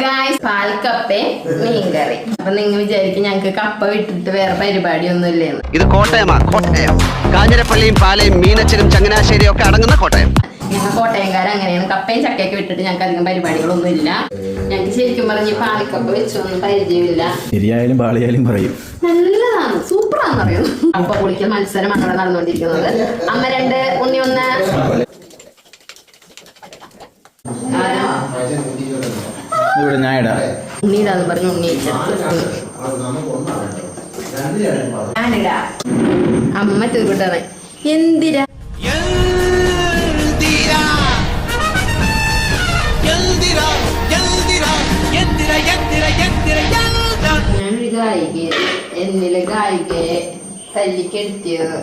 Guys, പാൽക്കപ്പേ മീൻകറി. അപ്പൊ നിങ്ങൾ വിചാരിക്കും ഞങ്ങക്ക് കപ്പ വിട്ടിട്ട് വേറെ പരിപാടിയൊന്നും ഇല്ലെന്ന്. ഇത് കോട്ടയമാ, കോട്ടയം. കാഞ്ഞിരപ്പള്ളിയും പാലയും മീനച്ചിനും ചങ്ങനാശ്ശേരിയും ഒക്കെ അടങ്ങുന്ന കോട്ടയം. ഞങ്ങൾ കോട്ടയംകാർ അങ്ങനെയാണ്. കപ്പയും ചക്കയൊക്കെ വിട്ടിട്ട് ഞങ്ങൾക്ക് അധികം പരിപാടികളൊന്നും ഇല്ല. ഞങ്ങൾക്ക് ശരിക്കും പറഞ്ഞ് പാൽക്കപ്പ വെച്ചൊന്നും പരിചയമില്ല. ശരിയായാലും പാളിയാലും പറയും നല്ലതാണ്, സൂപ്പറാന്ന് പറയുന്നു. കപ്പ കുളിക്കൽ മത്സരമാണ് അവിടെ നടന്നുകൊണ്ടിരിക്കുന്നത്. അമ്മ 2, ഉണ്ണി 1. ഇവിടെ ഞാൻ ഇടാം. ഉണ്ണീടാന്ന് പറഞ്ഞു. ഉണ്ണി ഞാനിടാ. അമ്മ തീർക്കിട്ടാണ്. എന്തിരാ ഞാനൊരു ഗായിക, എന്നിലെ ഗായികയെ തല്ലിക്കെടുത്തിയത്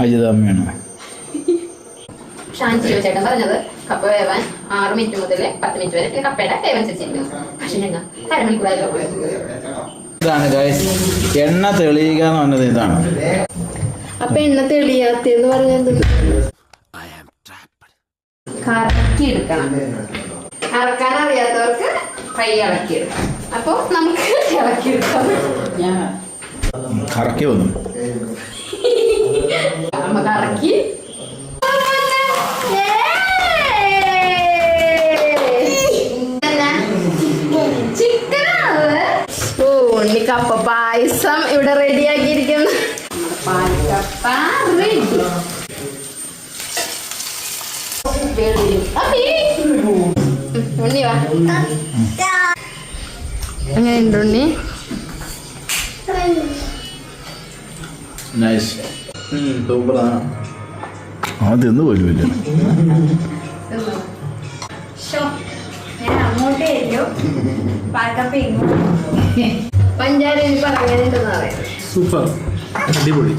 അജിതമ്മയാണ്. ഷാൻ ചേട്ടൻ പറഞ്ഞത് കപ്പ വേവാൻ 6 മിനിറ്റ് മുതൽ 10 മിനിറ്റ് വരെ കപ്പയുടെ വേവനുസരിച്ചിരിക്കും. പക്ഷെ ഞങ്ങൾ അരമണിക്കൂറായാലോ. ഇതാണ് ഗൈസ്, എണ്ണ തെളിയുക എന്ന് പറഞ്ഞത് ഇതാണ്. അപ്പൊ എണ്ണ തെളിയാത്തെന്ന് പറഞ്ഞത് കറക്കി എടുക്കണം. അറക്കാൻ അറിയാത്തവർക്ക് കൈ ഇളക്കിയെടുക്കാം. അപ്പൊ നമുക്ക് ഇളക്കിയെടുക്കാം. കറക്കി വന്നു. അമ്മ കറക്കി കപ്പ പായസം ഇവിടെ റെഡിയാക്കിയിരിക്കുന്നു. പാൽക്കപ്പ റെഡി. ഉണ്ണി വാ. അങ്ങനെയുണ്ട് ഉണ്ണി. നൈസ്, സൂപ്പറാണ്. അതൊന്നും പോലും ഇല്ല. പഞ്ചാര പറഞ്ഞിട്ടുണ്ടെന്ന് പറയാം. സൂപ്പർ, അടിപൊളി.